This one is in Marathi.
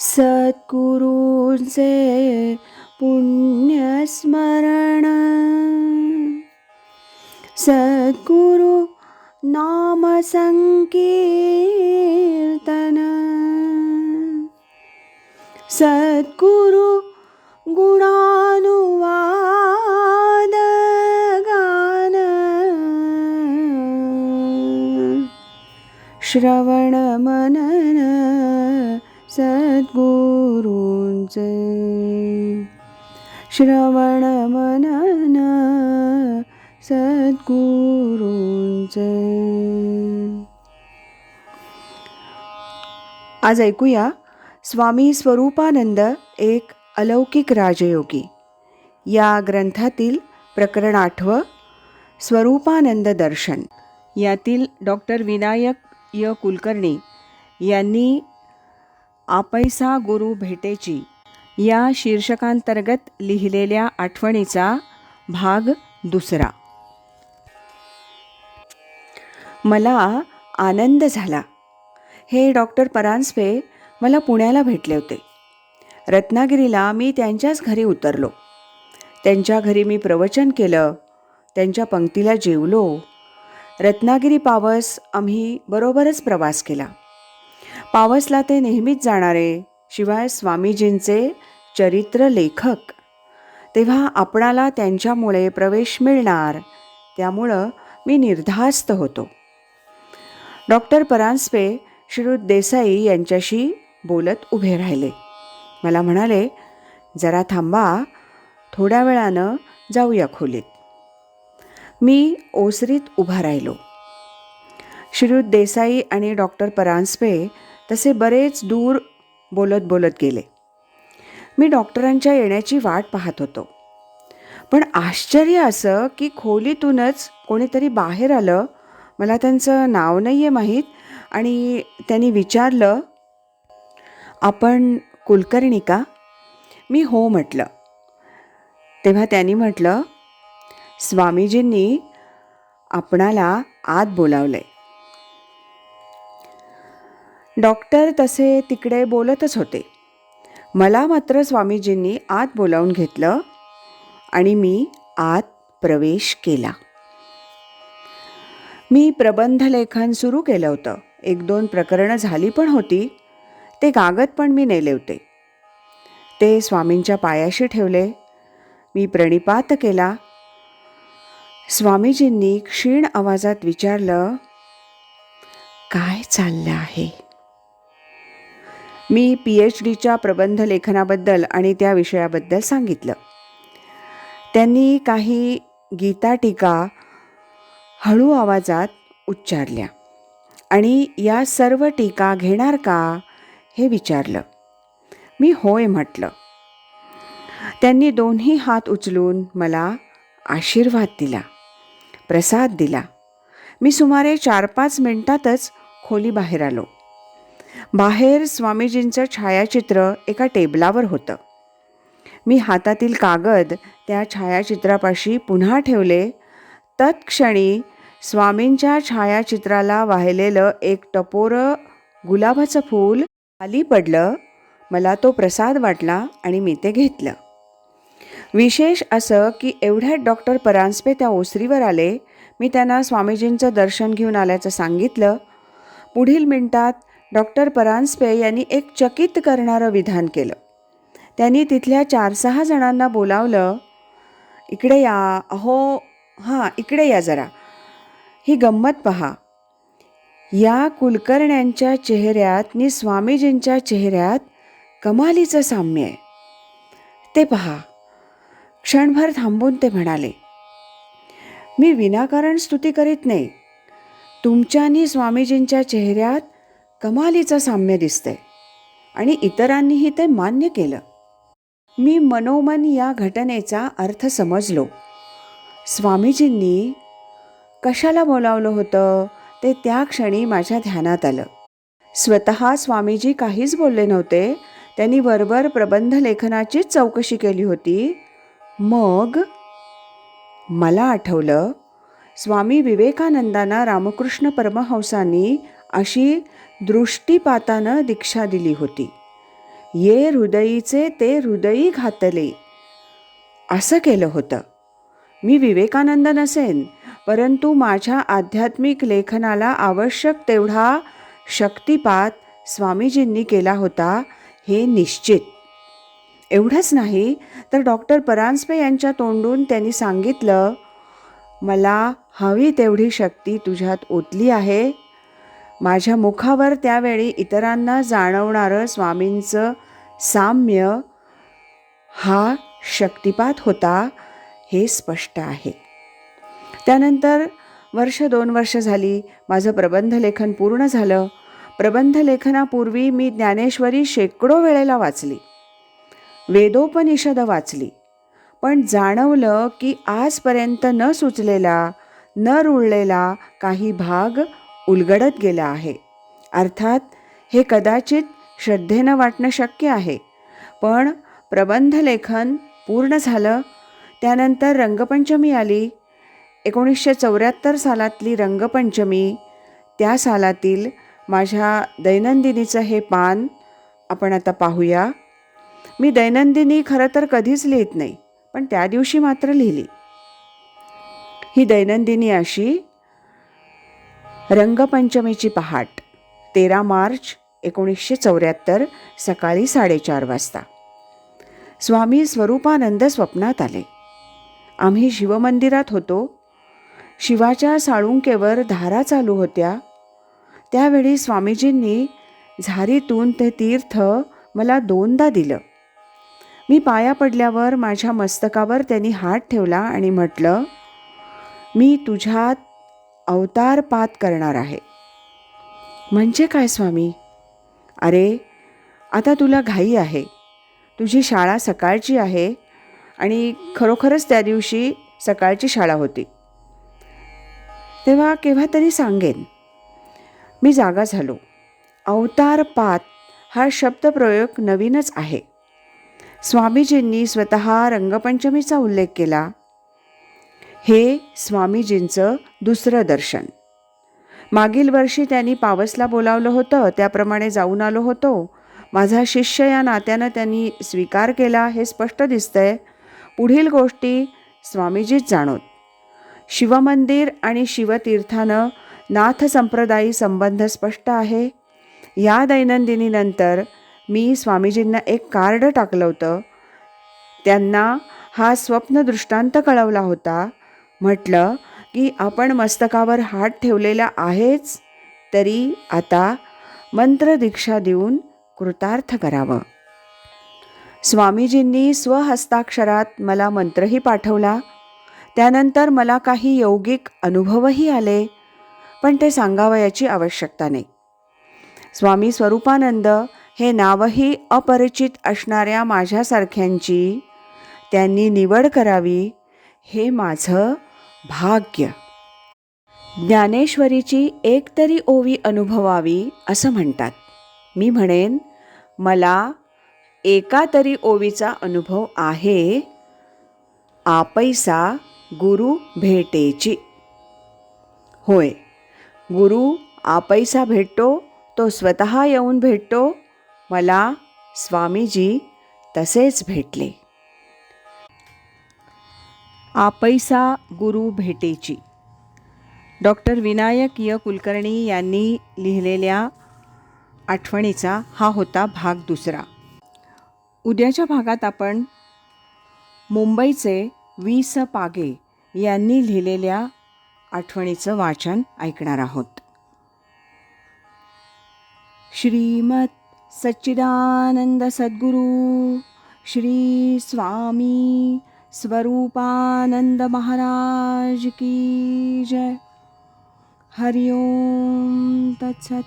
सद्गुरूंचे पुण्यस्मरण, सद्गुरु नाम संकीर्तन, सद्गुरु गुणानुवाद गान, श्रवण मनन सद्गुरूंचे, श्रवण मनन सद्गुरूंचे. आज ऐकूया स्वामी स्वरूपानंद एक अलौकिक राजयोगी या ग्रंथातील प्रकरण 8 स्वरूपानंद दर्शन. यातील डॉक्टर विनायक य कुलकर्णी यांनी आपैसा गुरु भेटेची या शीर्षकांतर्गत लिहिलेल्या आठवणीचा भाग 2. मला आनंद झाला. हे डॉक्टर परांजपे मला पुण्याला भेटले होते. रत्नागिरीला मी त्यांच्याच घरी उतरलो. त्यांच्या घरी मी प्रवचन केलं. त्यांच्या पंक्तीला जेवलो. रत्नागिरी पावस आम्ही बरोबरच प्रवास केला. पावसला ते नेहमीच जाणारे, शिवाय स्वामीजींचे चरित्र लेखक. तेव्हा आपणाला त्यांच्यामुळे प्रवेश मिळणार, त्यामुळं मी निर्धास्त होतो. डॉक्टर परांजपे श्रीयुत देसाई यांच्याशी बोलत उभे राहिले. मला म्हणाले, जरा थांबा, थोड्या वेळानं जाऊया खोलीत. मी ओसरीत उभा राहिलो. श्रीयुत देसाई आणि डॉक्टर परांजपे तसे बरेच दूर बोलत बोलत गेले. मी डॉक्टरांच्या येण्याची वाट पाहत होतो. पण आश्चर्य असं की खोलीतूनच कोणीतरी बाहेर आलं. मला त्यांचं नाव नाही आहे माहीत. आणि त्यांनी विचारलं, आपण कुलकर्णी का? मी हो म्हटलं. तेव्हा त्यांनी म्हटलं, स्वामीजींनी आपणाला आत बोलावलंय. डॉक्टर तसे तिकडे बोलतच होते. मला मात्र स्वामीजींनी आत बोलावून घेतलं आणि मी आत प्रवेश केला. मी प्रबंधलेखन सुरू केलं होतं. 1-2 प्रकरणं झाली पण होती. ते कागद पण मी नेले होते. ते स्वामींच्या पायाशी ठेवले. मी प्रणिपात केला. स्वामीजींनी क्षीण आवाजात विचारलं, काय चाललं आहे? मी PhDच्या प्रबंध लेखनाबद्दल आणि त्या विषयाबद्दल सांगितलं. त्यांनी काही गीता टीका हळू आवाजात उच्चारल्या आणि या सर्व टीका घेणार का हे विचारलं. मी होय म्हटलं. त्यांनी दोन्ही हात उचलून मला आशीर्वाद दिला, प्रसाद दिला. मी सुमारे 4-5 मिनिटातच खोली बाहेर आलो. बाहेर स्वामीजींचं छायाचित्र एका टेबलावर होतं. मी हातातील कागद त्या छायाचित्रापाशी पुन्हा ठेवले. तत्क्षणी स्वामींच्या छायाचित्राला वाहिलेलं एक टपोरं गुलाबाचं फूल खाली पडलं. मला तो प्रसाद वाटला आणि मी ते घेतलं. विशेष असं की एवढ्यात डॉक्टर परांजपे त्या ओसरीवर आले. मी त्यांना स्वामीजींचं दर्शन घेऊन आल्याचं सांगितलं. पुढील मिनिटात डॉक्टर परांजपे यांनी एक चकित करणारं विधान केलं. त्यांनी तिथल्या 4-6 जणांना बोलावलं. इकडे या, अहो हां इकडे या जरा, ही गंमत पहा. या कुलकर्ण्यांच्या चेहऱ्यात आणि स्वामीजींच्या चेहऱ्यात कमालीचं साम्य आहे. ते पहा. क्षणभर थांबून ते म्हणाले, मी विनाकारण स्तुती करीत नाही. तुमच्या आणि स्वामीजींच्या चेहऱ्यात कमालीचं साम्य दिसतंय आणि इतरांनीही ते मान्य केलं. मी मनोमन या घटनेचा अर्थ समजलो. स्वामीजींनी कशाला बोलावलं होतं ते त्या क्षणी माझ्या ध्यानात आलं. स्वतः स्वामीजी काहीच बोलले नव्हते. त्यांनी वरवर प्रबंध लेखनाचीच चौकशी केली होती. मग मला आठवलं, स्वामी विवेकानंदांना रामकृष्ण परमहंसांनी अशी दृष्टिपातानं दीक्षा दिली होती ये हृदयीचे ते हृदयी घातले, असं केलं होतं. मी विवेकानंद नसेन, परंतु माझ्या आध्यात्मिक लेखनाला आवश्यक तेवढा शक्तिपात स्वामीजींनी केला होता, हे निश्चित. एवढंच नाही तर डॉक्टर परांजपे यांच्या तोंडून त्यांनी सांगितलं, मला हवी तेवढी शक्ती तुझ्यात ओतली आहे. माझ्या मुखावर त्यावेळी इतरांना जाणवणारं स्वामींचं साम्य हा शक्तिपात होता, हे स्पष्ट आहे. त्यानंतर 1-2 वर्ष झाली. माझं प्रबंधलेखन पूर्ण झालं. प्रबंधलेखनापूर्वी मी ज्ञानेश्वरी शेकडो वेळेला वाचली, वेदोपनिषद वाचली, पण जाणवलं की आजपर्यंत न सुचलेला, न रुळलेला काही भाग उलगडत गेला आहे. अर्थात हे कदाचित श्रद्धेनं वाटणं शक्य आहे, पण प्रबंधलेखन पूर्ण झालं. त्यानंतर रंगपंचमी आली. 1974 सालातली रंगपंचमी, त्या सालातील माझ्या दैनंदिनीचं हे पान आपण आता पाहूया. मी दैनंदिनी खरं तर कधीच लिहित नाही, पण त्या दिवशी मात्र लिहिली. ही दैनंदिनी अशी: रंगपंचमीची पहाट, 13 मार्च 1974, सकाळी 4:30 वाजता. स्वामी स्वरूपानंद स्वप्नात आले. आम्ही शिवमंदिरात होतो. शिवाच्या साळुंकेवर धारा चालू होत्या. त्यावेळी स्वामीजींनी झारीतून ते तीर्थ मला 2दा दिलं. मी पाया पडल्यावर माझ्या मस्तकावर त्यांनी हात ठेवला आणि म्हटलं, मी तुझ्यात अवतारपात करणार आहे. म्हणजे काय स्वामी? अरे, आता तुला घाई आहे. तुझी शाळा सकाळची आहे आणि खरोखरच त्या दिवशी सकाळची शाळा होती. तेव्हा केव्हा तरी सांगेन. मी जागा झालो. अवतारपात हा शब्दप्रयोग नवीनच आहे. स्वामीजींनी स्वतः रंगपंचमीचा उल्लेख केला. हे स्वामीजींचं दुसरं दर्शन. मागील वर्षी त्यांनी पावसला बोलावलं होतं, त्याप्रमाणे जाऊन आलो होतो. माझा शिष्य या नात्यानं त्यांनी स्वीकार केला, हे स्पष्ट दिसतंय. पुढील गोष्टी स्वामीजीच जाणोत. शिवमंदिर आणि शिवतीर्थानं नाथ संप्रदायी संबंध स्पष्ट आहे. या दैनंदिनीनंतर मी स्वामीजींना एक कार्ड टाकलं होतं. त्यांना हा स्वप्न दृष्टांत कळवला होता. म्हटलं की आपण मस्तकावर हात ठेवलेला आहेच, तरी आता मंत्रदीक्षा देऊन कृतार्थ करावं. स्वामीजींनी स्वहस्ताक्षरात मला मंत्रही पाठवला. त्यानंतर मला काही यौगिक अनुभवही आले, पण ते सांगावयाची आवश्यकता नाही. स्वामी स्वरूपानंद हे नावही अपरिचित असणाऱ्या माझ्यासारख्यांची त्यांनी निवड करावी, हे माझं भाग्य. ज्ञानेश्वरीची एक तरी ओवी अनुभवावी असं म्हणतात. मी म्हणेन, मला एका तरी ओवीचा अनुभव आहे. आपैसा गुरु भेटेची. होय, गुरु आपैसा भेटतो, तो स्वतः येऊन भेटतो. मला स्वामीजी तसेच भेटले. आपैसा गुरु भेटेची. डॉक्टर विनायक य. कुलकर्णी यांनी लिहिलेल्या आठवणीचा हा होता भाग दुसरा. उद्याच्या भागात आपण मुंबईचे वि.स. पागे यांनी लिहिलेल्या आठवणीचं वाचन ऐकणार आहोत. श्रीमत सच्चिदानंद सद्गुरू श्री स्वामी स्वरूपानंद महाराज की जय. हरि ओम तत्सत.